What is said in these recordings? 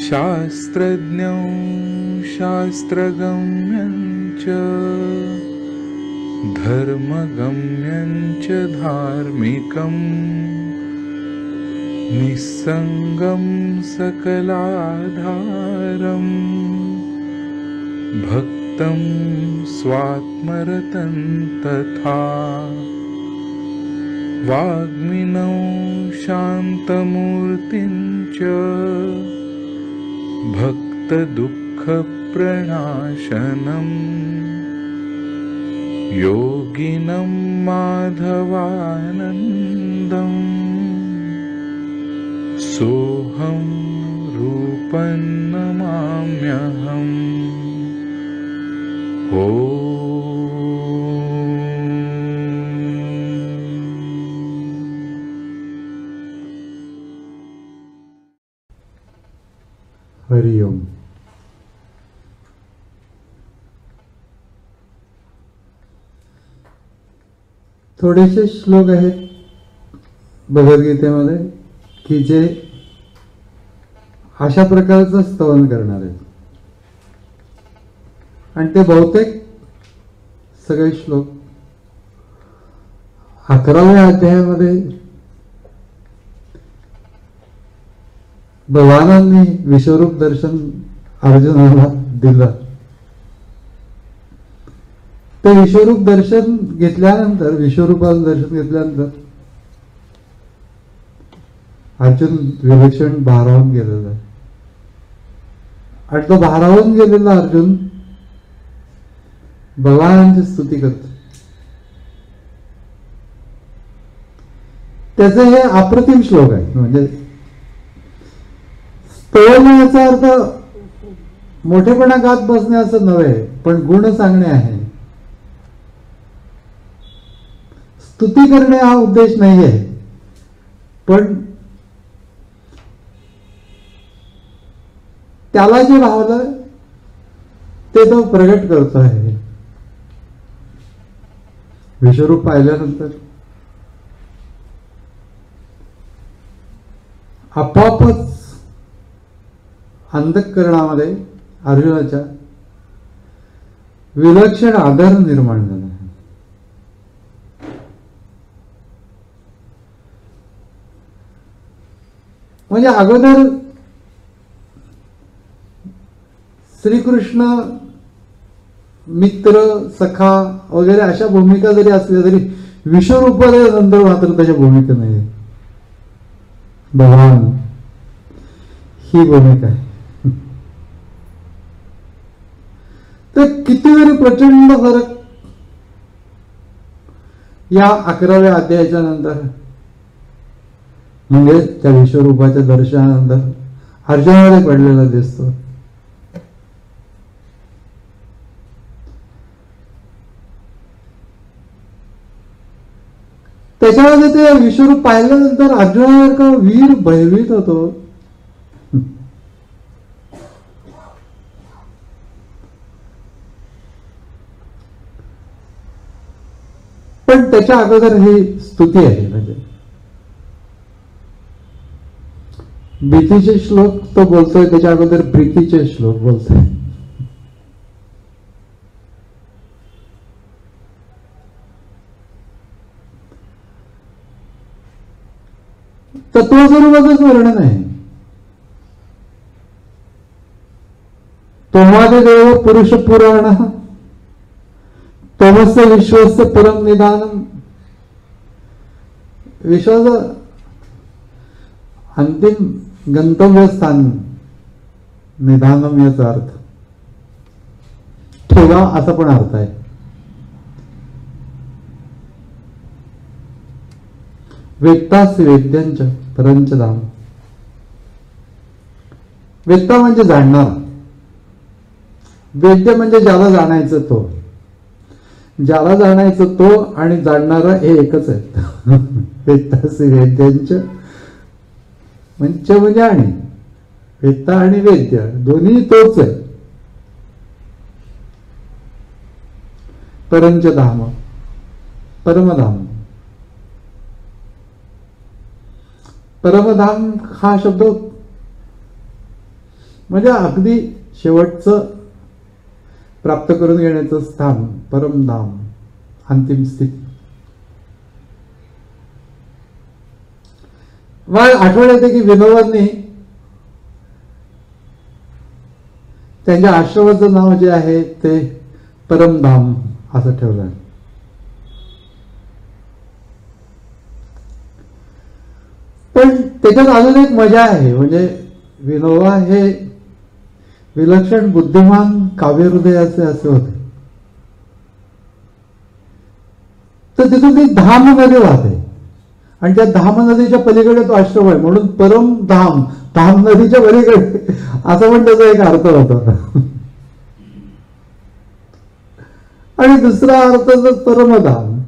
शास्त्रज्ञं शास्त्रगम्यं च धर्मगम्यं च धार्मिकं निस्संगं सकलाधारं भक्तं स्वात्मरतं तथा वाग्मिनौ शान्तमूर्तिं च भक्तदुःखप्रणाशनम् योगिनं माधवानन्दं सोऽहं रूपं नमाम्यहम्। हरि ओम। थोडेसे श्लोक आहेत भगवद्गीतेमध्ये की जे अशा प्रकारचं स्तवन करणार आहेत आणि ते बहुतेक सगळे श्लोक 11व्या अध्यायामध्ये भगवानांनी विश्वरूप दर्शन अर्जुनाला दिलं। ते विश्वरूप दर्शन घेतल्यानंतर विश्वरूपाचं दर्शन घेतल्यानंतर अर्जुन विलक्षण भारावून गेलेला आहे आणि तो भारावून गेलेला अर्जुन भगवानांची स्तुती करतो। त्याचे हे अप्रतिम श्लोक आहे। म्हणजे स्तवनाचा अर्थ मोठेपणा गात बसणे असं नव्हे, पण गुण सांगणे आहे। स्तुती करणे हा उद्देश नाहीये, पण त्याला जे भावलं ते तो प्रगट करतो आहे। विश्वरूप पाहिल्यानंतर आपोआपच अंतःकरणामध्ये अर्जुनाच्या विलक्षण आदर निर्माण झाला। म्हणजे अगोदर श्रीकृष्ण मित्र सखा वगैरे अशा भूमिका जरी असल्या तरी विश्वरूपाच्या नंतर मात्र तशा भूमिका नाही। भगवान ही भूमिका आहे। तर किती तरी प्रचंड फरक या 11व्या अध्यायाच्या नंतर, म्हणजे त्या विश्वरूपाच्या दर्शनानंतर अर्जुनाला पडलेला दिसतो। त्याच्यामध्ये ते विश्वरूप पाहिल्यानंतर अर्जुनासारखा वीर भयभीत होतो। पण त्याच्या अगोदर ही स्तुती आहे। म्हणजे भीतीचे श्लोक तो बोलतोय, त्याच्या अगोदर प्रीतीचे श्लोक बोलतोय। तत्वस्वरूपाचंच वर्णन आहे। तोमादिदेव पुरुष पुराण तमस्य विश्वस्य परम निदानम। विश्वाचं अंतिम गंतव्यस्थान निदानम याचा अर्थ ठेवा असा पण अर्थ आहे। वेत्तास वेद्यांच परंच धाम। वेत्ता म्हणजे जाणणारा, वेद्य म्हणजे ज्याला जाणायचं तो, ज्याला जाणायचं तो आणि जाणणारा हे एकच आहे। वेत्तास वेद्यांच म्हणजे आणि वेत्ता आणि वेद्य दोन्ही तोच आहे। परंच धाम परमधाम. परमधाम हा शब्द म्हणजे अगदी शेवटचं प्राप्त करून घेण्याचं स्थान, परमधाम, अंतिम स्थिती. मला आठवण येते की विनोबांनी त्यांच्या आश्रमाचं नाव जे आहे ते परमधाम असं ठेवलं. पण त्याच्यात अजून एक मजा आहे. म्हणजे विनोबा हे विलक्षण बुद्धिमान काव्यहृदय असे होते. तर तिथून ती धाम नदी वाहते आणि त्या धाम नदीच्या पलीकडे तो आश्रम आहे, म्हणून परम धाम, धाम नदीच्या पलीकडे असं पण त्याचा एक अर्थ होता. आणि दुसरा अर्थ परमधाम.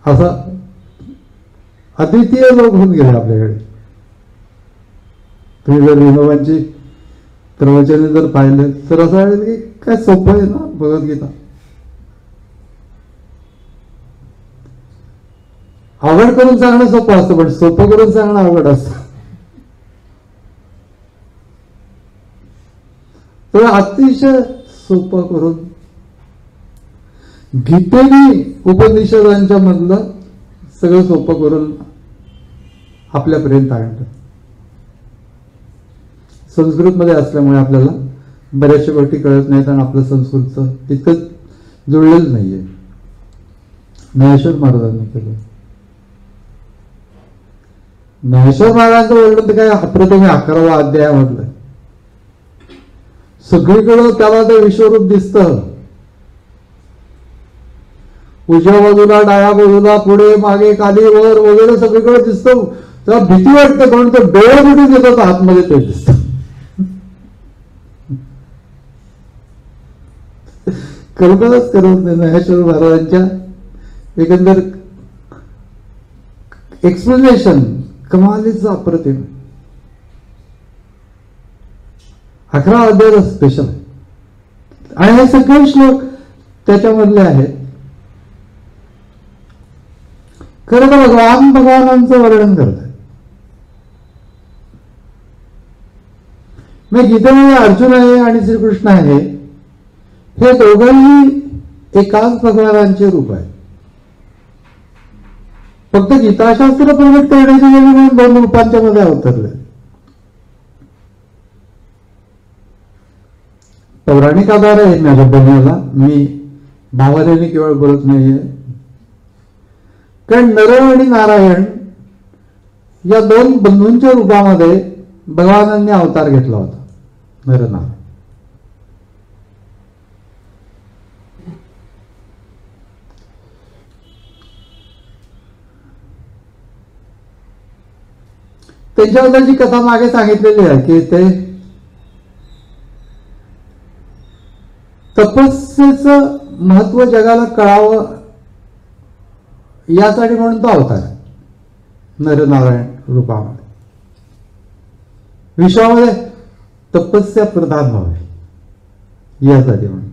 असा अद्वितीय लोक होऊन गेले आपल्याकडे. तुम्ही जर विनोबांची प्रवचने जर पाहिले तर असं वाटेल की काय सोपं आहे ना भगवद्गीता. अवघड करून सांगणं सोपं असतं, पण सोपं करून सांगणं अवघड असतं. तर अतिशय सोपं करून गीतेने उपनिषदांच्या मधलं सगळं सोपं करून आपल्यापर्यंत आणलं. संस्कृतमध्ये असल्यामुळे आपल्याला बऱ्याचशा गोष्टी कळत नाहीत आणि आपलं संस्कृतचं तितकं जुळलेलं नाहीये. ज्ञानेश्वर महाराजांनी केलं. ज्ञानेश्वर महाराजांचं वर्णन तर काय अप्रतिम 11वा अध्यायामधलं. सगळीकडं त्याला ते विश्वरूप दिसतं. उजव्या बाजूला, डाव्या बाजूला, पुढे मागे, खाली, वर वगैरे सगळीकडे दिसतं. तेव्हा भीती वाटते, म्हणून तो डोळे कुठे देतात आतमध्ये ते दिसतं. कल्पनाच करत नाही ज्ञानेश्वर महाराजांच्या एकंदर एक्सप्लेनेशन कमालीचं अप्रतिम. 11 अध्याय स्पेशल आहे आणि हे सगळे श्लोक त्याच्यामधले आहेत. खरं तर भगवानांचं वर्णन करत आहे. मग गीतेमध्ये अर्जुन आहे आणि श्रीकृष्ण आहे, हे दोघंही एकाच भगवानांचे रूप आहे. फक्त गीताशास्त्र प्रगट करण्याचे म्हणून 2 रूपांच्या मध्ये अवतरले. पौराणिक आधार आहे माझ्या बोलण्याला. मी भावनेने केवळ बोलत नाहीये. कारण नर आणि नारायण या 2 बंधूंच्या रूपामध्ये भगवानांनी अवतार घेतला होता. नरनारायण. त्यांच्याबद्दलची कथा मागे सांगितलेली आहे की ते तपस्येचं महत्व जगाला कळावं यासाठी म्हणून तो अवतार आहे. नरनारायण रूपामध्ये विश्वामध्ये तपस्या प्रधान व्हावी यासाठी म्हणून.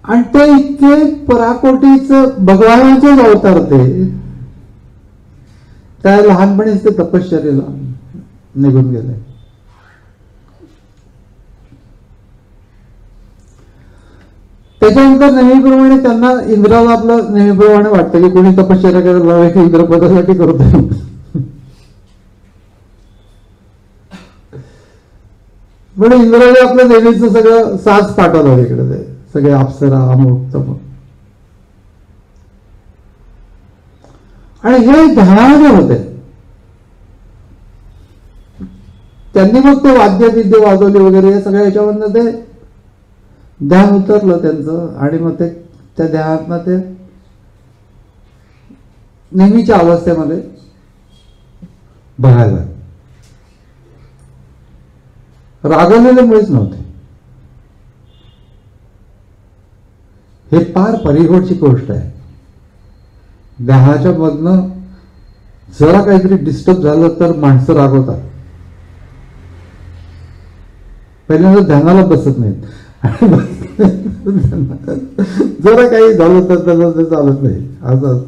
आणि ते इतके पराकोटीचं भगवानाचेच अवतार ते. त्या लहानपणीच ते तपश्चर्येला निघून गेले. त्याच्यानंतर नेहमीप्रमाणे त्यांना इंद्राला आपलं नेहमीप्रमाणे वाटतं की कोणी तपश्चर्या करायला लावे की इंद्रपदासाठी करतो. पण इंद्राने आपलं नेहमीच सगळं साज पाठवलं तिकडे. ते सगळे अप्सरा अमुक तमुक. आणि हे ध्यानामध्ये होते. त्यांनी मग ते वाद्यविद्य वाजवली वगैरे या सगळ्या याच्यावरनं ते ध्यान उतरलं त्यांचं. आणि मग ते त्या ध्यानातनं ते नेहमीच्या अवस्थेमध्ये बघायला रागवलेले मुळेच नव्हते. हे फार परिघोडची गोष्ट आहे. ध्यानाच्या मधनं जरा काहीतरी डिस्टर्ब झालं तर माणसं रागवतात. पहिल्यांदा ध्यानाला बसत नाहीत जरा काही झालं तर त्याला ते चालत नाही. असं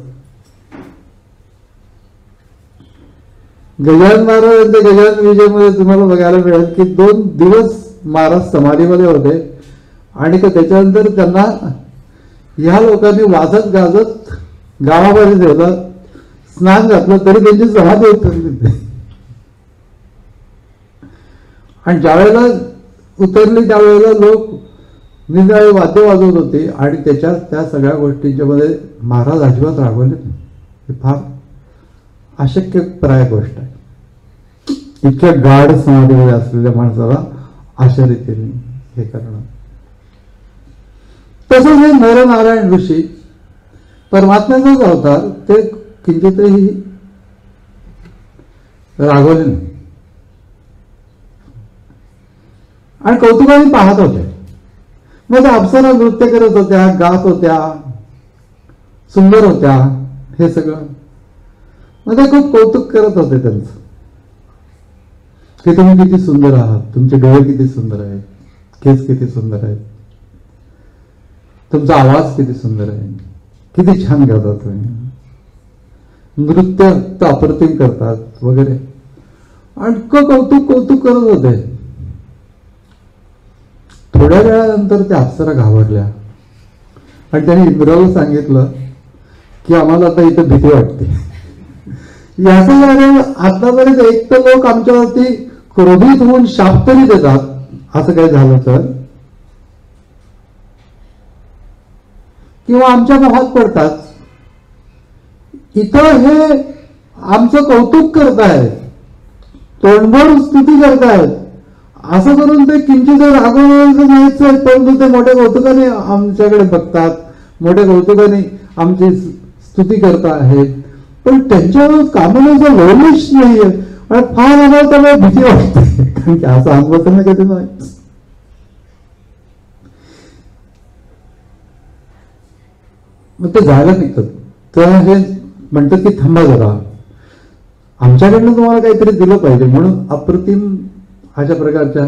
गजानन महाराजांच्या गजानन विजयमध्ये तुम्हाला बघायला मिळेल की 2 दिवस महाराज समाधीमध्ये होते आणि त्याच्यानंतर त्यांना ह्या लोकांनी वाजत गाजत गावामध्ये ठेवलं, स्नान घातलं, तरी त्यांची समाधी उतरली. आणि ज्यावेळेला उतरली त्यावेळेला लोक निराळे वाद्य वाजवत होते आणि त्या सगळ्या गोष्टींच्या मध्ये महाराज अजिबात रागवले नाही. हे फार अशक्यप्राय गोष्ट आहे. इतक्या गाढ समाधीमध्ये असलेल्या माणसाला अशा रीतीने हे करणं. तसंच हे नरनारायण ऋषी परमात्म्याचाच अवतार, ते किंचितही रागवले नाही आणि कौतुकाने पाहत होते. मग त्या अप्सरा नृत्य करत होत्या, गात होत्या, सुंदर होत्या, हे सगळं मग ते खूप कौतुक करत होते त्यांचं की तुम्ही किती सुंदर आहात, तुमचे डोळे किती सुंदर आहेत, केस किती सुंदर आहेत, तुमचा आवाज किती सुंदर आहे, किती छान गातात तुम्ही, नृत्य तर अप्रतिम करतात वगैरे, आणि कौतुक करत होते. थोड्या वेळानंतर त्या अप्सरा घाबरल्या आणि त्यांनी इंद्राला सांगितलं की आम्हाला आता इथं भीती वाटते. याचं कारण आतापर्यंत एक तर लोक आमच्यावरती क्रोधित होऊन शाप तरी देतात, असं काही झालं तर, किंवा आमच्या मोहात पडतात. इथं हे आमचं कौतुक करतायत, तोंडभर स्तुती करतायत, असं करून ते किंचित रागवण्याचं नाहीच आहे, परंतु ते मोठ्या कौतुकाने आमच्याकडे बघतात, मोठ्या कौतुकाने आमची स्तुती करत आहेत, पण त्यांच्यावर कामाला लोलिश नाहीये आणि फार आम्हाला त्यामुळे भीती वाटते, कारण की असं अनुभव त्यांना कधी नाही. मग ते जायला निघतात. तेव्हा हे म्हणतात की थांबा जरा, आमच्याकडनं तुम्हाला काहीतरी दिलं पाहिजे, म्हणून अप्रतिम अशा प्रकारच्या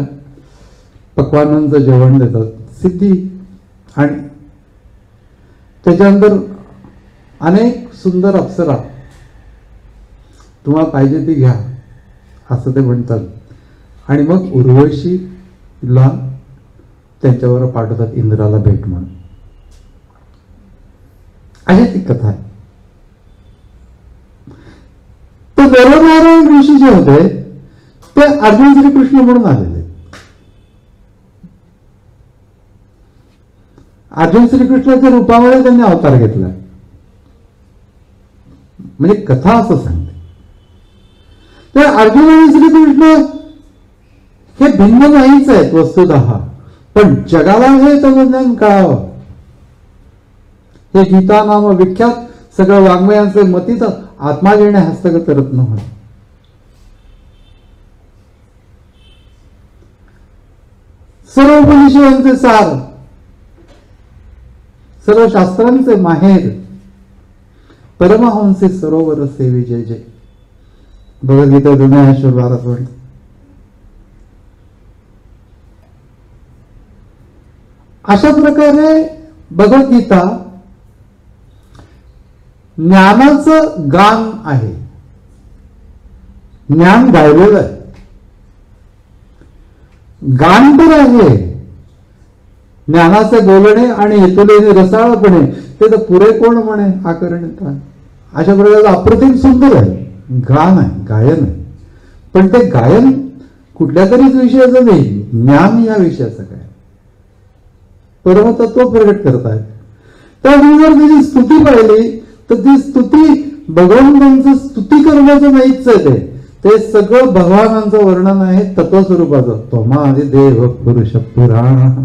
पक्वानांचं जेवण देतात, सिद्धी, आणि त्याच्यानंतर अनेक सुंदर अप्सरा, तुम्हाला पाहिजे ती घ्या असं ते म्हणतात. आणि मग उर्वशीला त्यांच्यावर पाठवतात इंद्राला भेट म्हणून. अशी ती कथा आहे. तर नरनारायण ऋषी जे होते ते अर्जुन श्रीकृष्ण म्हणून आलेले. अर्जुन श्रीकृष्णाच्या रूपामध्ये त्यांनी अवतार घेतला, म्हणजे कथा असं सांगते. तर अर्जुन आणि श्रीकृष्ण हे भिन्न नाहीच आहेत वस्तुतः, पण जगाला हे तत्वज्ञान कळावं, हे गीता नाम विख्यात सगळं वाङ्मयांचं मतीच आत्माजीने हस्तगत रत्न होय. सर्व उपनिषदांचे सार, सर्व शास्त्रांचे माहेर, परमहंसे सरोवर सेवी जय जय, भगवद्गीता ज्ञानेश्वर भारत म्हणतो. अशा प्रकारे भगवद्गीता ज्ञानाचं गान आहे. ज्ञान गायलेलं आहे, गान तर आहे. ज्ञानाचे बोलणे आणि हेतुलेने रसाळपणे ते तर पुरे कोण म्हणे आकरणे काय. अशा प्रकारचं अप्रतिम सुंदर आहे, गान आहे, गायन आहे. पण ते गायन कुठल्या तरीच विषयाचं नाही, ज्ञान या विषयाचं काय, परमतत्व प्रगट करतायत. त्यामुळे जर त्याची स्तुती पाहिली तर ती स्तुती भगवंतांचं स्तुती करण्याचं नाहीच आहे, ते सगळं भगवानांचं वर्णन आहे तत्वस्वरूपाचं. त्वमादि देव पुरुष पुराण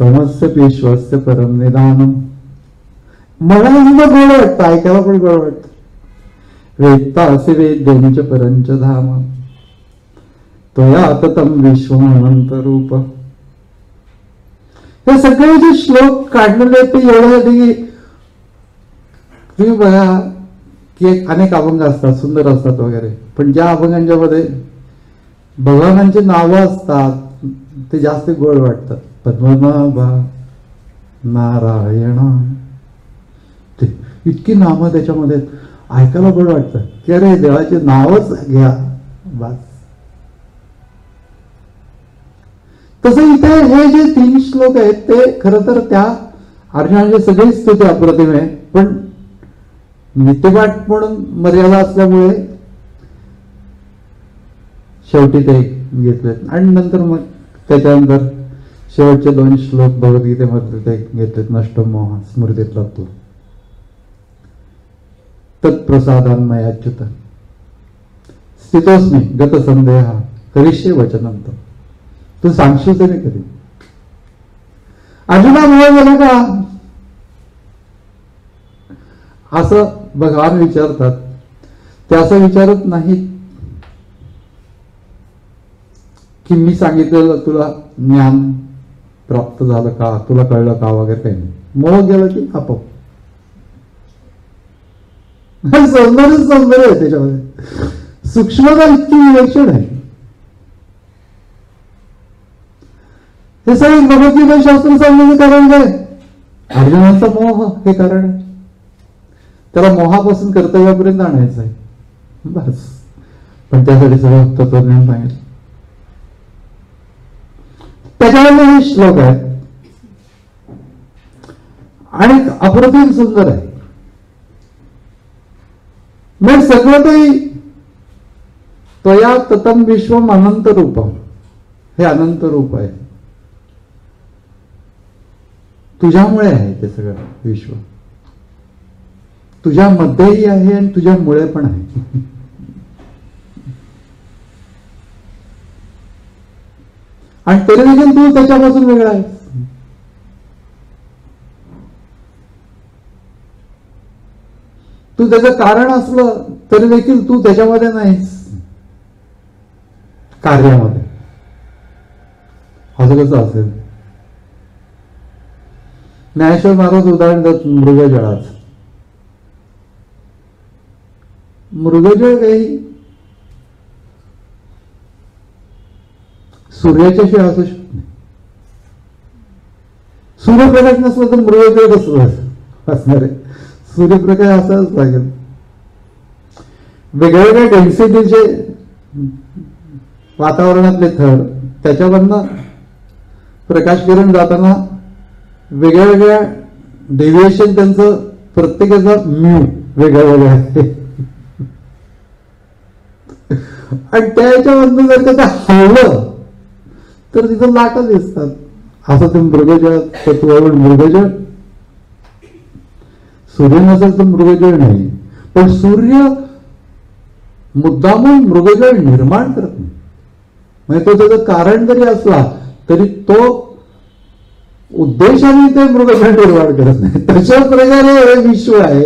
तमस्य विश्वस्य परम निदानम. मला सुद्धा गोड वाटतं, ऐकायला पण गोड वाटतं. वेत्तासि वेद्यंच परंच धाम त्वया ततं विश्वम अनंत रूप. हे सगळे जे श्लोक काढलेले आहेत ते एवढ्यासाठी की तुम्ही बघा की अनेक अभंग असतात, सुंदर असतात वगैरे, पण ज्या अभंगांच्या मध्ये भगवानांची नावं असतात ते जास्त गोड वाटतात. पद्मनाभा नारायण, ते इतकी नामं त्याच्यामध्ये ऐकायला गोड वाटतं की अरे देवाचे नावच घ्या बस. तसं इथे हे जे 3 श्लोक आहेत ते खरं तर त्या अर्जुनाचे सगळीच स्तुती अप्रतिम आहे, पण नित्यपाठ म्हणून मर्यादा असल्यामुळे शेवटी ते घेतलेत. आणि नंतर मग त्याच्यानंतर शेवटचे 2 श्लोक भगवद्गीतेमध्ये ते घेतलेत. नष्ट मोह स्मृतीतला तो तत्प्रसादान्मयाच्युत स्थितोस्मी गत संदेह करिष्ये वचनं तव. तू सांगशील तरी कधी. अर्जुना मोह गेला का असं भगवान विचारतात. ते असं विचारत नाहीत की मी सांगितलेलं तुला ज्ञान प्राप्त झालं का, तुला कळलं का वगैरे काही नाही. मोह गेला की आपोआप सौंदर्य आहे त्याच्यामध्ये. सूक्ष्मता इतकी विलक्षण आहे. हे सगळे भगवद्गीता शास्त्र सांगण्याचे कारण काय? अर्जुनाचा मोह हे कारण आहे. त्याला मोहापासून कर्तव्यापर्यंत आणायचं आहे बस. पण त्यासाठी सगळं तत्वज्ञान सांगितलं. त्याच्यामध्ये हे श्लोक आहे आणि अप्रतिम सुंदर आहे. मग सगळं काही त्वया ततम विश्वम अनंत रूपम, हे अनंत रूप आहे. तुझ्यामुळे आहे ते सगळं विश्व. तुझ्यामध्येही आहे आणि तुझ्यामुळे पण आहे. आणि तरी देखील तू त्याच्यापासून वेगळा आहेस. तू त्याचं कारण असलं तरी देखील तू त्याच्यामध्ये नाहीस कार्यामध्ये. असं कसं असेल? ज्ञानेश्वर महाराज उदाहरण देत मृगजळाचं. मृगजळ काही सूर्याच्या शिवाय असू शकत नाही. सूर्यप्रकाश नसला तर मृगजळ कसं असणार आहे? सूर्यप्रकाश असाच लागेल. वेगवेगळ्या डेन्सिटीचे वातावरणातले थर, त्याच्यावरनं प्रकाश किरण जाताना वेगळ्या वेगळ्या डेव्हिएशन, त्यांचं प्रत्येकाचा म्यू वेगळा वेगळा आहे. आणि त्याच्यामधनं जर का हललं तर तिथं लाटा दिसतात. असं ते मृगजळ तत्वावर मृगजळ. सूर्य नसेल तर मृगजळ नाही. पण सूर्य मुद्दामून मृगजळ निर्माण करत नाही. म्हणजे तो त्याचं कारण जरी असला तरी तो उद्देशाने ते मृगजळ निर्माण करत नाही. तशा प्रकारे हे विश्व आहे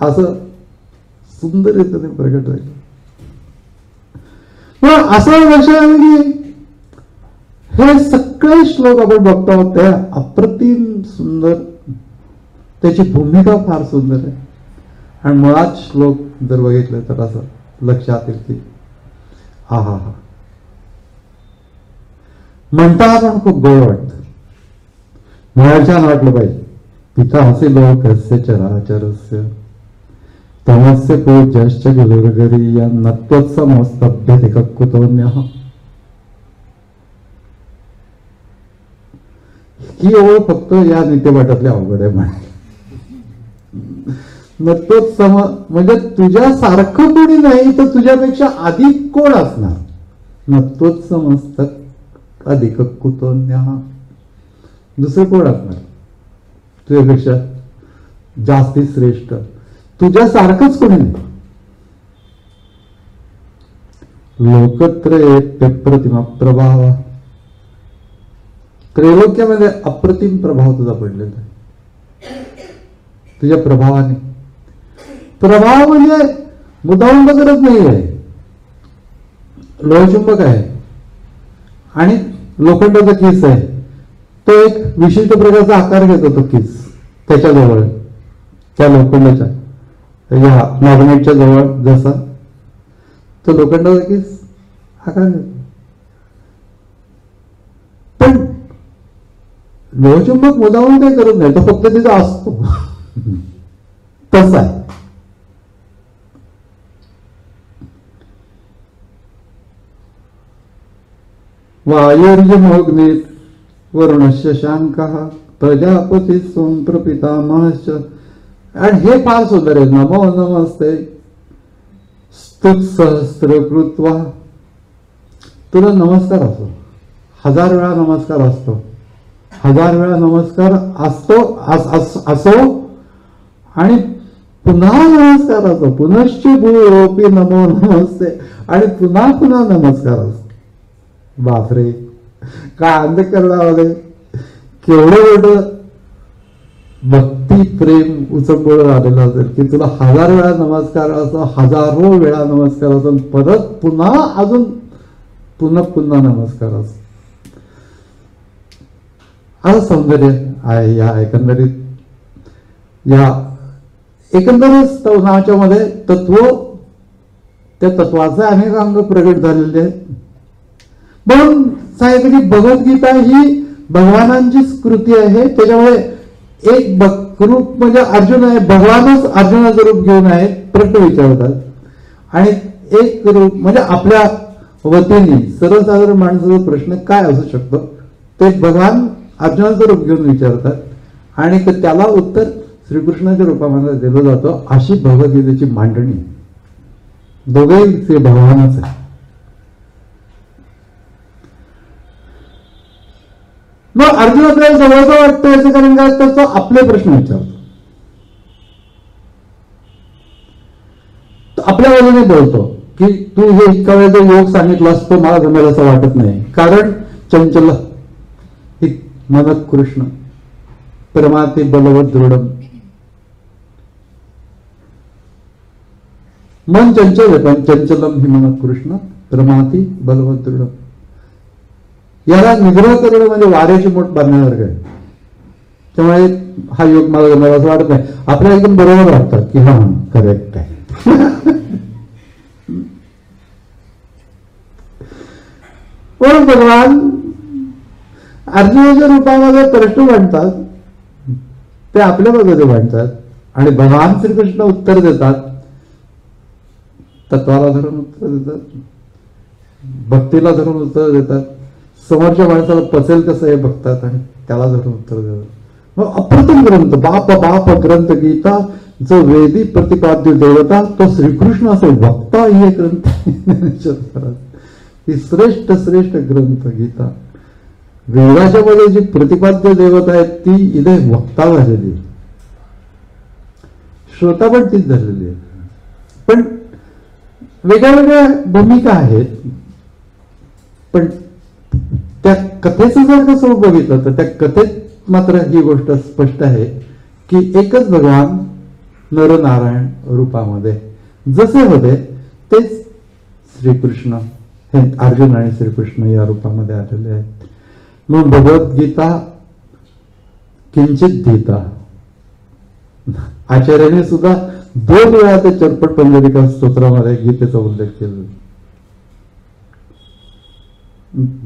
असं सुंदर येतं ते प्रकट झालं. पण असं लक्षात आलं की हे सगळे श्लोक आपण बघतो आहोत त्या अप्रतिम सुंदर, त्याची भूमिका फार सुंदर आहे. आणि मुळात श्लोक जर बघितलं तर असं लक्षात येईल की हा हा हा म्हणता पण खूप गोड वाटतं. मला छान वाटलं पाहिजे. पिता हसे लोकस्य चराचरस्य तमस्य पूज्यश्च गुरुर्गरीय नत्वत्समस्तभ्यते ककुतोन्यः. ही ओळ फक्त या नित्यपाठातल्या अवघड आहे म्हणे. नत्वत्सम म्हणजे तुझ्यासारखं कोणी नाही तर तुझ्यापेक्षा अधिक कोण असणार. नत्वत्समस्त अधिक कुतोन्यः, दुसरं कोण असणार तुझ्यापेक्षा जास्ती श्रेष्ठ. तुझ्यासारखंच कोणी नाही. लोकत्रये प्रतिमा प्रभाव, त्रैलोक्यामध्ये अप्रतिम प्रभाव तुझा पडलेला आहे. तुझ्या प्रभावाने. प्रभाव म्हणजे मुद्दाम करत नाही आहे. लोहचुंबक आहे आणि लोखंडाचा किस आहे. तो एक विशिष्ट प्रकारचा आकार घेतो तो किस त्याच्याजवळ, त्या लोखंडाच्या या मॅग्नेटच्या जवळ जसा तो लोखंडाचा किस आकार घेतो. लोहचुंबक मुद्दामून काही करत नाही, तो फक्त तिचा असतो. तसा आहे. वायुर्यमोग्नीत वरुणस्य शांकः प्रजापती सोमप्रपितामहश्च. आणि हे फार सुंदर आहे. नमो नमस्ते स्तुत सहस्र कृत्वा. तुला नमस्कार असतो, 1000 वेळा नमस्कार असतो, 1000 वेळा नमस्कार असो आणि पुन्हा नमस्कार असतो. पुनश्च भूयोपी नमो नमस्ते. आणि पुन्हा पुन्हा नमस्कार असतो. बापरे, काय अंधकरणामध्ये केवढं मोठं भक्ती प्रेम उचंबळ आलेलं असेल की तुला 1000 वेळा नमस्कार असो, हजारो वेळा नमस्कार असो, परत पुन्हा अजून पुन्हा नमस्कार असो. असं सौंदर्य आहे या एकंदरीत. या एकंदरीत स्तवनाच्या मध्ये तत्व, त्या तत्वाचे अनेक अंग प्रगट झालेले आहेत. म्हणून सांगितलं की भगवद्गीता ही भगवानांची कृती आहे. त्याच्यामुळे एक रूप म्हणजे अर्जुन आहे, भगवानच अर्जुनाचं रूप घेऊन आहेत, प्रश्न विचारतात. आणि एक रूप म्हणजे आपल्या वतीने सर्वसाधारण माणसाचा प्रश्न काय असू शकतो ते भगवान अर्जुनाचं रूप घेऊन विचारतात आणि त्याला उत्तर श्रीकृष्णाच्या रूपामध्ये दिलं जातं. अशी भगवद्गीतेची मांडणी. दोघेही ते भगवानच आहे. मग अर्जुन आपल्याला जवळचं वाटतं याचं कारण काय, तर तो आपले प्रश्न विचारतो, आपल्या बाजूने बोलतो की तू हे इतका वेळ जो योग सांगितलास तो मला जमेल असं वाटत नाही. कारण चंचल ही मन कृष्ण परमाती बलवत दृढम. मन चंचल आहे पण चंचलम ही मन कृष्ण परमाती बलवत दृढम. याला निग्रह करणं म्हणजे वाऱ्याची मोठ बांधण्यासारखं आहे. त्यामुळे हा योग मला जमेल असं वाटत नाही. आपल्याला एकदम बरोबर वाटतं की हा करेक्ट आहे. पण भगवान अर्जुनाच्या रूपामध्ये प्रश्न मांडतात, ते आपल्या बाजूने मांडतात आणि भगवान श्रीकृष्ण उत्तर देतात. तत्वाला धरून उत्तर देतात, भक्तीला धरून उत्तर देतात, समोरच्या माणसाला पचेल कसं हे बघतात आणि त्याला धरून उत्तर देतात. मग अप्रतिम ग्रंथ, बाप ग्रंथ गीता, जो वेदी प्रतिपाद्य देवता तो श्रीकृष्ण असे वक्ता ही एक ग्रंथ. ही श्रेष्ठ ग्रंथ गीता. वेदाच्या मध्ये जी प्रतिपाद्य देवता आहे ती इथे वक्ता झालेली आहे. श्रोता पण तीच झालेली आहे. पण वेगळ्या वेगळ्या भूमिका आहेत. पण त्या कथेचं जर कसं बघितलं तर त्या कथेत मात्र ही गोष्ट स्पष्ट आहे की एकच भगवान नरनारायण रूपामध्ये जसे होते तेच श्रीकृष्ण हे अर्जुन आणि श्रीकृष्ण या रूपामध्ये आलेले आहेत. मग भगवद्गीता किंचित गीता आचार्याने सुद्धा 2 वेळा ते चरपट पंजरिका स्तोत्रामध्ये गीतेचा उल्लेख केला.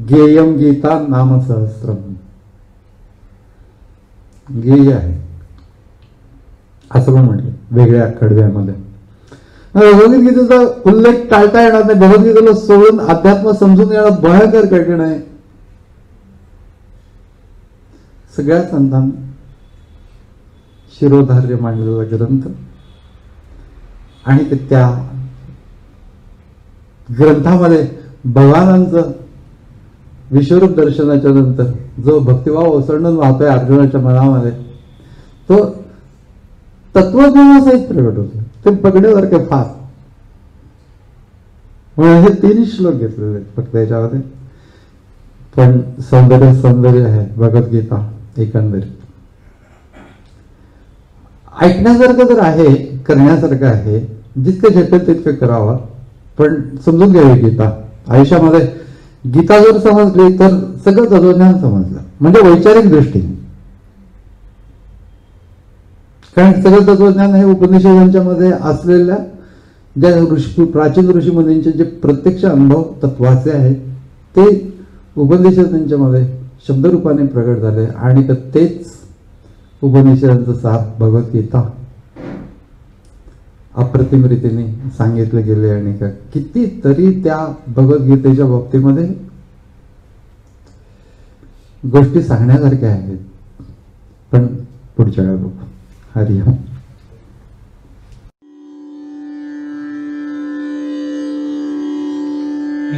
गेयम गीता नाम सहस्त्रम, गेय आहे असं पण म्हटलं वेगळ्या कडव्यामध्ये. भगवद्गीतेचा उल्लेख टाळता येणार नाही. भगवद्गीतेला सोडून अध्यात्म समजून येणं भयंकर कठीण आहे. सगळ्या संतान शिरोधार्य मांडलेला ग्रंथ आणि त्या ग्रंथामध्ये भगवानांचं विश्वरूप दर्शनाच्या नंतर जो भक्तिभाव ओसंडून वाहतोय अर्जुनाच्या मनामध्ये तो तत्वज्ञानासहित प्रगट होतो. ते बघण्यासारखे फार. म्हणून हे 3 श्लोक घेतलेले आहेत फक्त याच्यामध्ये. पण सौंदर्य आहे भगवद्गीता एकंदरीत. ऐकण्यासारखं तर आहे, करण्यासारखं आहे. जितकं झेपेल तितकं करावं. पण समजून घ्यावी गीता. आयुष्यामध्ये गीता जर समजली तर सगळं तत्वज्ञान समजलं म्हणजे वैचारिक दृष्टीने. कारण सगळं तत्वज्ञान हे उपनिषदांच्या मध्ये असलेल्या ज्या प्राचीन ऋषीमुनींचे जे प्रत्यक्ष अनुभव तत्वाचे आहेत ते उपनिषदांच्या मध्ये शब्दरूपाने प्रगट झाले आणि तेच उपनिषदांचं साप भगवद्गीता अप्रतिम रीतीने सांगितले गेले. आणि कितीतरी त्या भगवद्गीतेच्या बाबतीमध्ये गोष्टी सांगण्यासारख्या आहेत. पण पुढच्या वेळा बघू. हरिओम.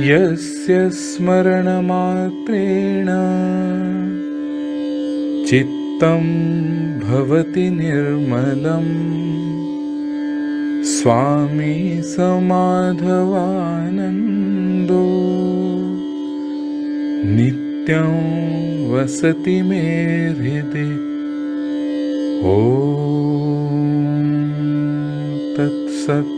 यस्य स्मरणमात्रेण चित्तं भवति निर्मलम् स्वामी समाधवानन्दो नित्यं वसति मे हृदि. ॐ तत्सत्.